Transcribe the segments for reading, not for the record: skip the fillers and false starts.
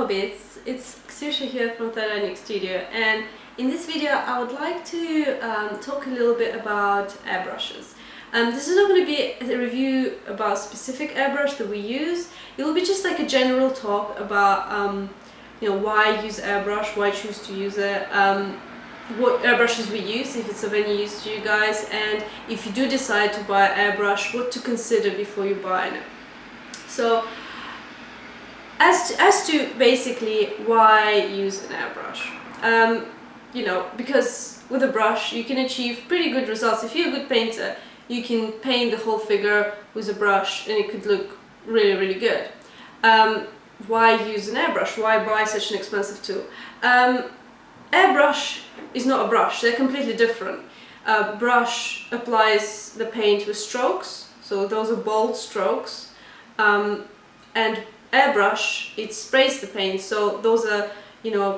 Hobbits, it's Xusha here from ThirdEyeNuke Studio, and in this video I would like to talk a little bit about airbrushes. This is not going to be a review about specific airbrush that we use. It will be just like a general talk about why I use airbrush, why I choose to use it, what airbrushes we use, if it's of any use to you guys, and if you do decide to buy an airbrush, what to consider before you buy it. So as to basically why use an airbrush, because with a brush you can achieve pretty good results. If you're a good painter, you can paint the whole figure with a brush and it could look really, really good. Why use an airbrush? Why buy such an expensive tool? Airbrush is not a brush, they're completely different. A brush applies the paint with strokes, so those are bold strokes, and airbrush, it sprays the paint, so those are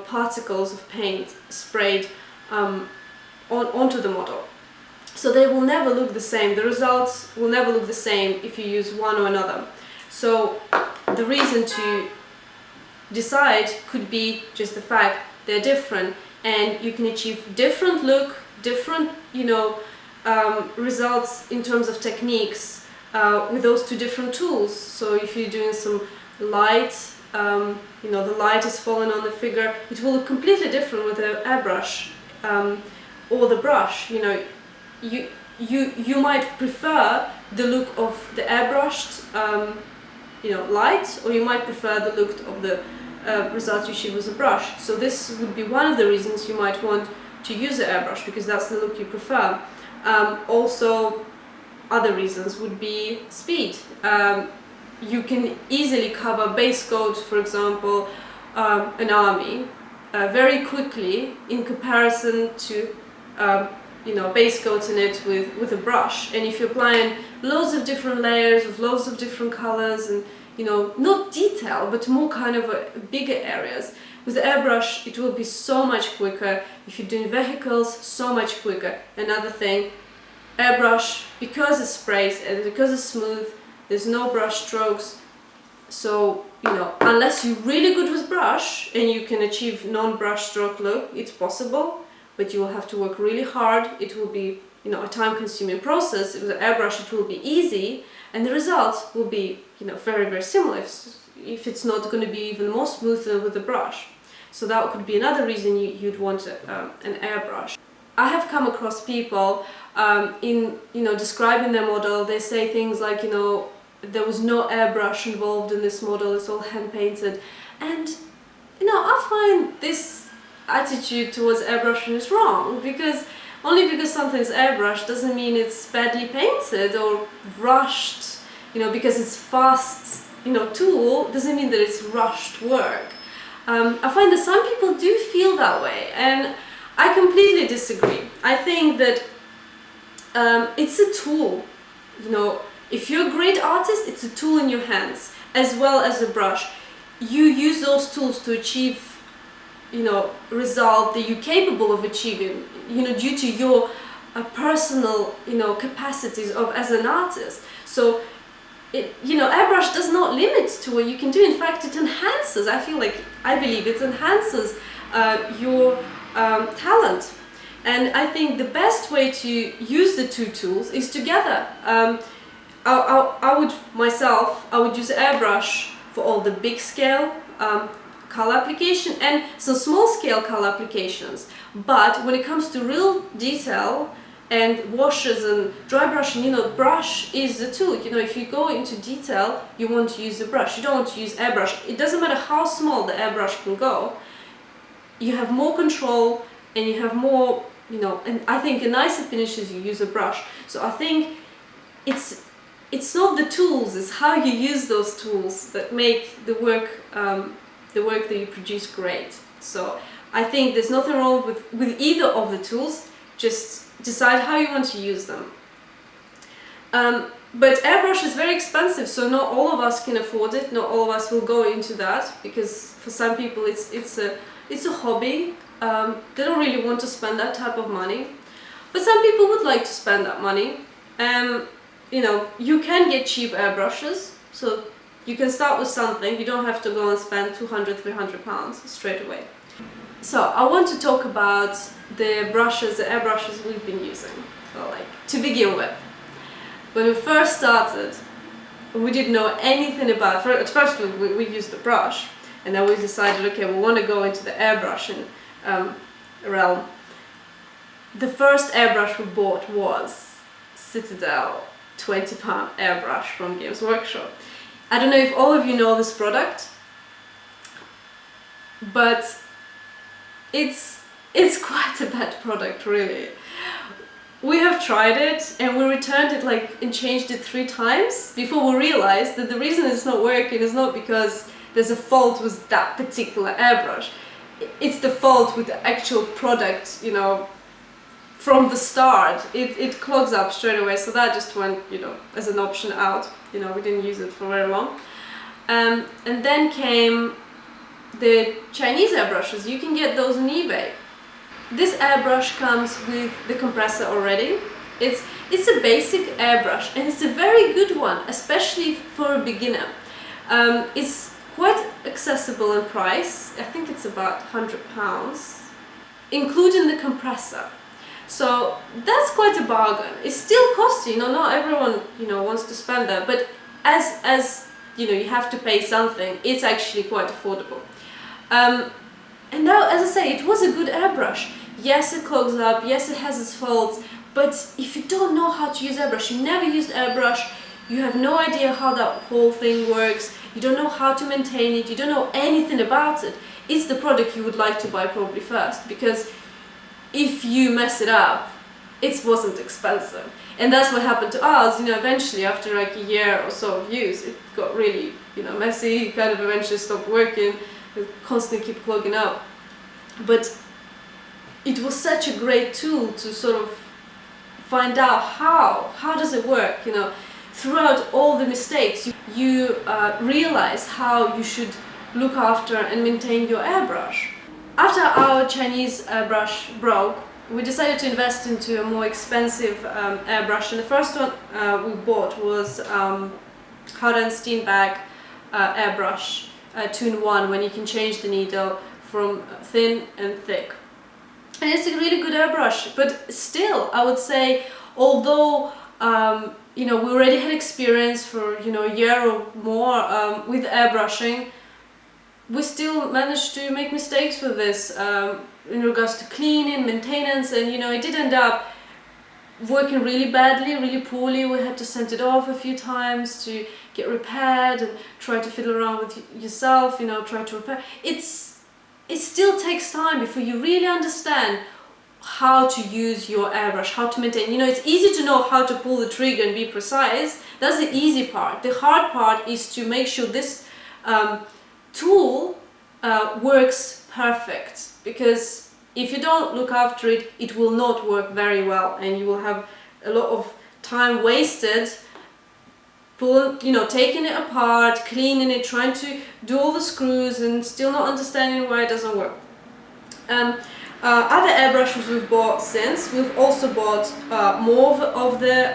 particles of paint sprayed onto the model. So they will never look the same, the results will never look the same if you use one or another. So the reason to decide could be just the fact they're different, and you can achieve different look, different results in terms of techniques with those two different tools. So if you're doing some light, the light is falling on the figure, it will look completely different with an airbrush or the brush. You might prefer the look of the airbrushed light, or you might prefer the look of the results you achieve with a brush. So this would be one of the reasons you might want to use an airbrush, because that's the look you prefer. Also, other reasons would be speed. You can easily cover base coat, for example, an army very quickly in comparison to base coating it with a brush. And if you're applying loads of different layers with loads of different colors and not detail but more kind of bigger areas, with the airbrush it will be so much quicker. If you're doing vehicles, so much quicker. Another thing, airbrush, because it sprays and because it's smooth, there's no brush strokes, so unless you're really good with brush and you can achieve non-brush stroke look, it's possible, but you will have to work really hard. It will be a time-consuming process. With an airbrush it will be easy, and the results will be very, very similar, if it's not going to be even more smooth than with a brush. So that could be another reason you'd want an airbrush. I have come across people in describing their model, they say things like there was no airbrush involved in this model, it's all hand painted, and I find this attitude towards airbrushing is wrong, because only because something's airbrushed doesn't mean it's badly painted or rushed. Because it's fast tool doesn't mean that it's rushed work. I find that some people do feel that way, and I completely disagree. I think that it's a tool. If you're a great artist, it's a tool in your hands as well as a brush. You use those tools to achieve result that you're capable of achieving, due to your personal capacities as an artist. So airbrush does not limit to what you can do. In fact, it enhances. I believe it enhances your talent. And I think the best way to use the two tools is together. I would use airbrush for all the big scale color application and some small scale color applications. But when it comes to real detail and washes and dry brushing, brush is the tool. If you go into detail, you want to use the brush. You don't want to use airbrush. It doesn't matter how small the airbrush can go. You have more control and you have more, and I think a nicer finish is you use a brush. So I think it's not the tools, it's how you use those tools that make the work that you produce great. So I think there's nothing wrong with either of the tools. Just decide how you want to use them. But airbrush is very expensive, so not all of us can afford it. Not all of us will go into that, because for some people it's a hobby. They don't really want to spend that type of money, but some people would like to spend that money. You can get cheap airbrushes, so You can start with something, you don't have to go and spend 200, 300 pounds straight away. So I want to talk about the brushes, the airbrushes we've been using. Well, like, to begin with, when we first started, we didn't know anything about it. At first we used the brush, and then we decided, okay, we want to go into the airbrushing realm. The first airbrush we bought was Citadel £20 airbrush from Games Workshop. I don't know if all of you know this product, but it's quite a bad product, really. We have tried it and we returned it and changed it 3 times before we realized that the reason it's not working is not because there's a fault with that particular airbrush. It's the fault with the actual product, you know, from the start. It clogs up straight away, so that just went, you know, as an option out. You know, we didn't use it for very long. And then came the Chinese airbrushes. You can get those on eBay. This airbrush comes with the compressor already. It's a basic airbrush and it's a very good one, especially for a beginner. It's quite accessible in price. I think it's about £100, including the compressor. So that's quite a bargain. It's still costly, you know, not everyone, you know, wants to spend that, but as you know, you have to pay something, it's actually quite affordable. And now, as I say, it was a good airbrush. Yes, it clogs up, yes, it has its faults, but if you don't know how to use airbrush, you never used airbrush, you have no idea how that whole thing works, you don't know how to maintain it, you don't know anything about it, it's the product you would like to buy probably first, because if you mess it up, it wasn't expensive. And that's what happened to us, you know, eventually after like a year or so of use, it got really, you know, messy, kind of eventually stopped working, it constantly kept clogging up. But it was such a great tool to sort of find out how does it work, you know. Throughout all the mistakes, you realize how you should look after and maintain your airbrush. After our Chinese airbrush broke, we decided to invest into a more expensive airbrush, and the first one we bought was Steenbeck airbrush 2-in-1, when you can change the needle from thin and thick. And it's a really good airbrush, but still, I would say, although you know, we already had experience for, you know, a year or more with airbrushing, we still managed to make mistakes with this in regards to cleaning, maintenance, and, you know, it did end up working really badly, really poorly. We had to send it off a few times to get repaired and try to fiddle around with yourself, you know, try to repair. It still takes time before you really understand how to use your airbrush, how to maintain. You know, it's easy to know how to pull the trigger and be precise. That's the easy part. The hard part is to make sure this tool works perfect, because if you don't look after it, it will not work very well, and you will have a lot of time wasted taking it apart, cleaning it, trying to do all the screws and still not understanding why it doesn't work. Other airbrushes we've bought since, we've also bought more of the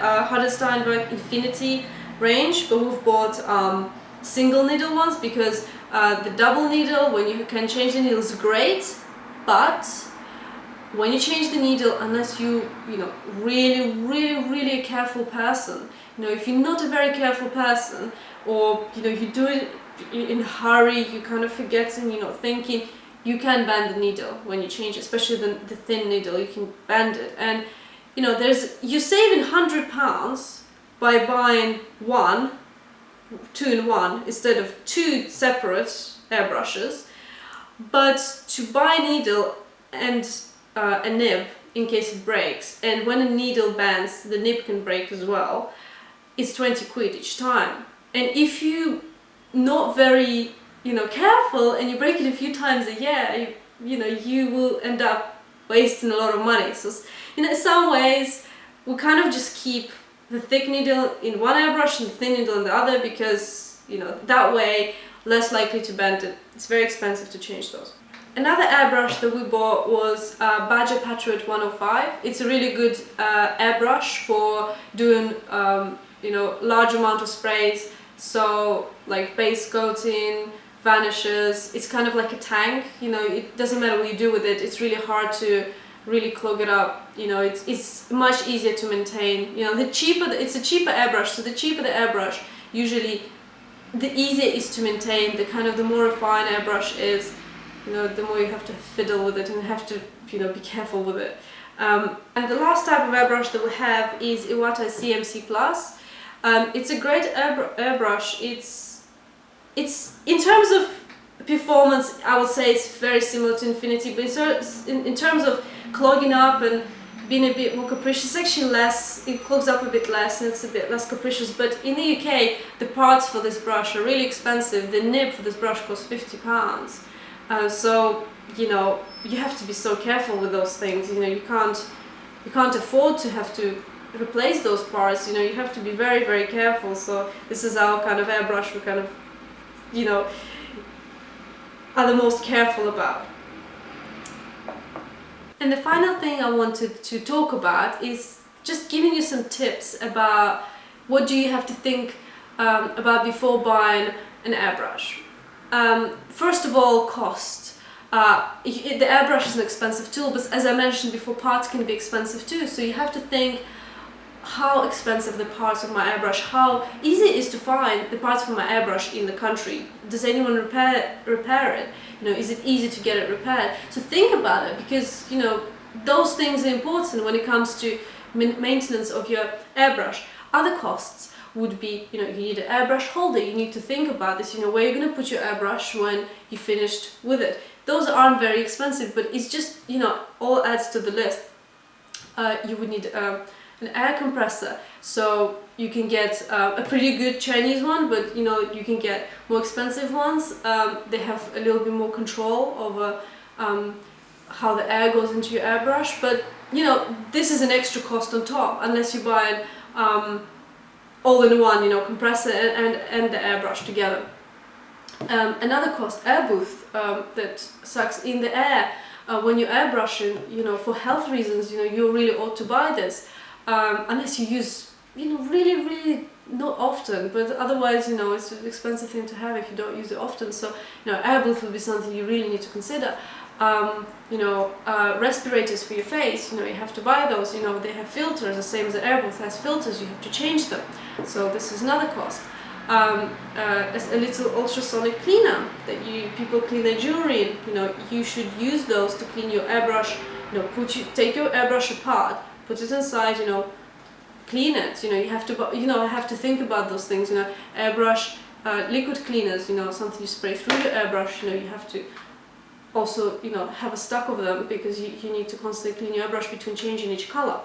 Steenbeck Infinity range, but we've bought single needle ones, because the double needle, when you can change the needle, is great, but when you change the needle, unless you really a careful person, you know, if you're not a very careful person, or you know, you do it in a hurry, you kind of forgetting, you're not thinking, you can bend the needle when you change it, especially the thin needle, you can bend it, and you know, you're saving £100 by buying 2-in-1 instead of 2 separate airbrushes. But to buy a needle and a nib in case it breaks, and when a needle bends, the nib can break as well, it's 20 quid each time. And if you not very, you know, careful, and you break it a few times a year, you will end up wasting a lot of money. So, you know, in some ways, we kind of just keep the thick needle in one airbrush and the thin needle in the other, because, you know, that way, less likely to bend it. It's very expensive to change those. Another airbrush that we bought was Patriot 105. It's a really good airbrush for doing, large amount of sprays, So like base coating, vanishes, it's kind of like a tank, you know, it doesn't matter what you do with it, it's really hard to really clog it up, you know, it's much easier to maintain, you know, it's a cheaper airbrush, so the cheaper the airbrush, usually the easier it is to maintain, the more refined airbrush is, you know, the more you have to fiddle with it and have to, you know, be careful with it. And the last type of airbrush that we have is Iwata CM-C+. It's a great airbrush. It's in terms of performance, I would say it's very similar to Infinity, but in terms of clogging up and being a bit more capricious, it's actually less, it clogs up a bit less and it's a bit less capricious. But in the UK, the parts for this brush are really expensive. The nib for this brush costs £50. So, you know, you have to be so careful with those things, you know, you can't afford to have to replace those parts, you know, you have to be very, very careful. So this is our kind of airbrush we kind of, you know, are the most careful about. And the final thing I wanted to talk about is just giving you some tips about what do you have to think about before buying an airbrush. First of all, cost. The airbrush is an expensive tool, but as I mentioned before, parts can be expensive too, so you have to think how expensive the parts of my airbrush, how easy it is to find the parts for my airbrush in the country. Does anyone repair it? You know, is it easy to get it repaired? So think about it, because, you know, those things are important when it comes to maintenance of your airbrush. Other costs would be, you know, you need an airbrush holder. You need to think about this, you know, where you're going to put your airbrush when you're finished with it. Those aren't very expensive, but it's just, you know, all adds to the list. You would need an air compressor, so you can get a pretty good Chinese one, but you know, you can get more expensive ones. They have a little bit more control over how the air goes into your airbrush, but you know, this is an extra cost on top, unless you buy an all-in-one, you know, compressor and the airbrush together. Another cost, air booth, that sucks in the air when you're airbrushing, you know, for health reasons, you know, you really ought to buy this. Unless you use, you know, really not often, but otherwise, you know, it's an expensive thing to have if you don't use it often. So, you know, air booth will be something you really need to consider. You know, respirators for your face, you know, you have to buy those. You know, they have filters, the same as the air booth has filters, you have to change them. So this is another cost. As a little ultrasonic cleaner that people clean their jewelry in, you know, you should use those to clean your airbrush. You know, take your airbrush apart, put it inside, you know, clean it. You know, you have to think about those things. You know, airbrush liquid cleaners. You know, something you spray through your airbrush. You know, you have to also, you know, have a stock of them, because you need to constantly clean your airbrush between changing each color.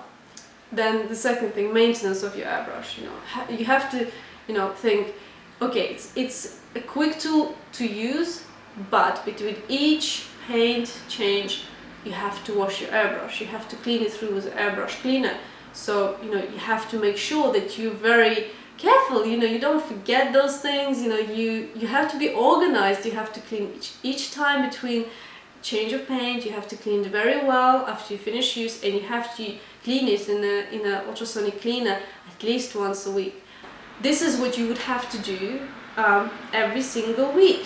Then the second thing, maintenance of your airbrush. You know, you have to, you know, think, okay, it's a quick tool to use, but between each paint change, you have to wash your airbrush. You have to clean it through with airbrush cleaner. So, you know, you have to make sure that you're very careful. You know, you don't forget those things. You know, you have to be organized. You have to clean each time between change of paint. You have to clean it very well after you finish use, and you have to clean it in a ultrasonic cleaner at least once a week. This is what you would have to do every single week.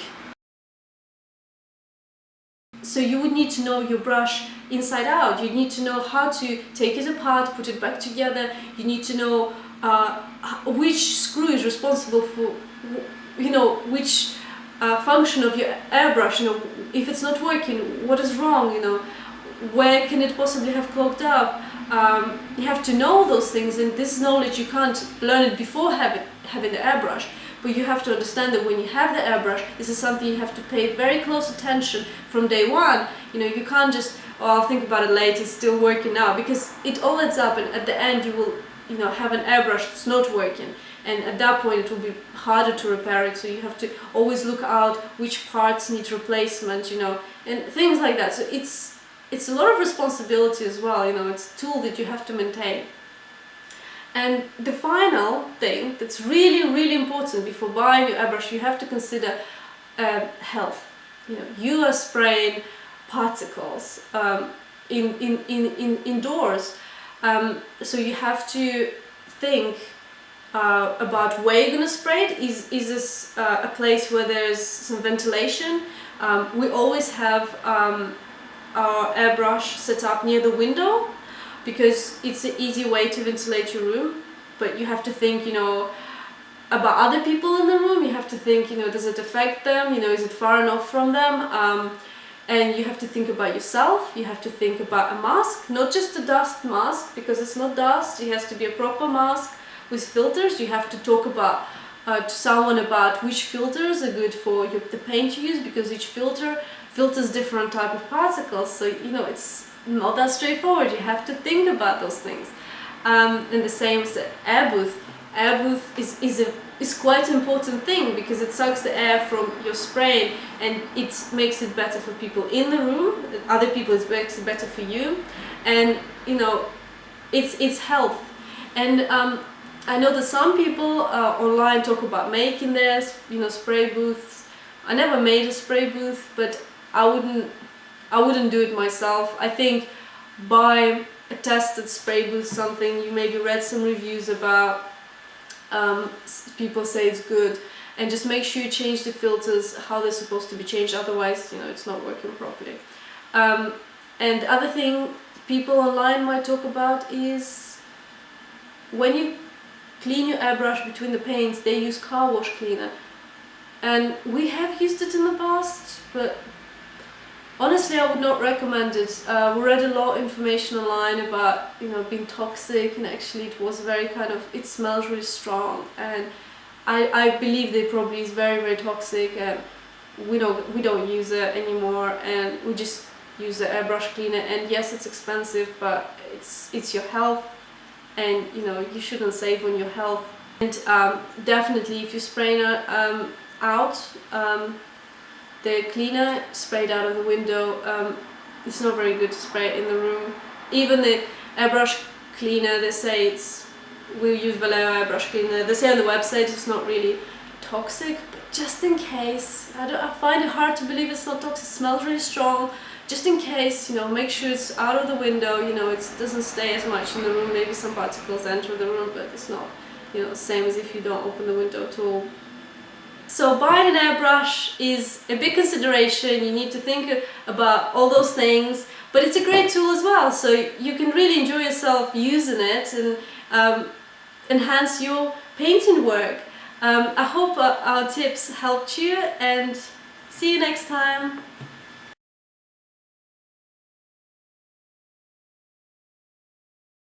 So you would need to know your brush inside out. You need to know how to take it apart, put it back together. You need to know which screw is responsible for, you know, which function of your airbrush. You know, if it's not working, what is wrong? You know, where can it possibly have clogged up? You have to know those things, and this knowledge, you can't learn it before having the airbrush. But you have to understand that when you have the airbrush, this is something you have to pay very close attention from day one. You know, you can't just, oh, I'll think about it later, it's still working now, because it all adds up, and at the end you will, you know, have an airbrush that's not working, and at that point it will be harder to repair it. So you have to always look out which parts need replacement, you know, and things like that. So it's a lot of responsibility as well. You know, it's a tool that you have to maintain. And the final thing that's really important before buying your airbrush, you have to consider health. You know, you are spraying particles indoors, so you have to think about where you're gonna spray it. Is this a place where there's some ventilation? We always have our airbrush set up near the window because it's an easy way to ventilate your room, but you have to think, you know, about other people in the room. You have to think, you know, does it affect them? You know, is it far enough from them? And you have to think about yourself. You have to think about a mask, not just a dust mask, because it's not dust. It has to be a proper mask with filters. You have to talk about to someone about which filters are good for the paint you use, because each filter filters different type of particles. So, you know, it's not that straightforward. You have to think about those things. And the same as the air booth. Air booth is quite an important thing because it sucks the air from your spray and it makes it better for people in the room. Other people, it makes it better for you, and you know, it's health. And I know that some people online talk about making their, you know, spray booths. I never made a spray booth, but I wouldn't do it myself. I think buy a tested spray booth, something you maybe read some reviews about. People say it's good, and just make sure you change the filters how they're supposed to be changed, otherwise, you know, it's not working properly. And the other thing people online might talk about is when you clean your airbrush between the paints, they use car wash cleaner, and we have used it in the past, but honestly, I would not recommend it. We read a lot of information online about, you know, being toxic, and actually it was very kind of, it smells really strong, and I believe they probably is very, very toxic, and we don't use it anymore, and we just use the airbrush cleaner. And yes, it's expensive, but it's your health, and you know, you shouldn't save on your health. And definitely, if you're spraying out the cleaner sprayed out of the window, it's not very good to spray it in the room. Even the airbrush cleaner, they say we'll use Vallejo airbrush cleaner. They say on the website it's not really toxic, but just in case, I find it hard to believe it's not toxic. It smells really strong. Just in case, you know, make sure it's out of the window. You know, it doesn't stay as much in the room. Maybe some particles enter the room, but it's not, you know, the same as if you don't open the window at all. So buying an airbrush is a big consideration. You need to think about all those things, but it's a great tool as well, so you can really enjoy yourself using it and enhance your painting work. I hope our tips helped you, and see you next time.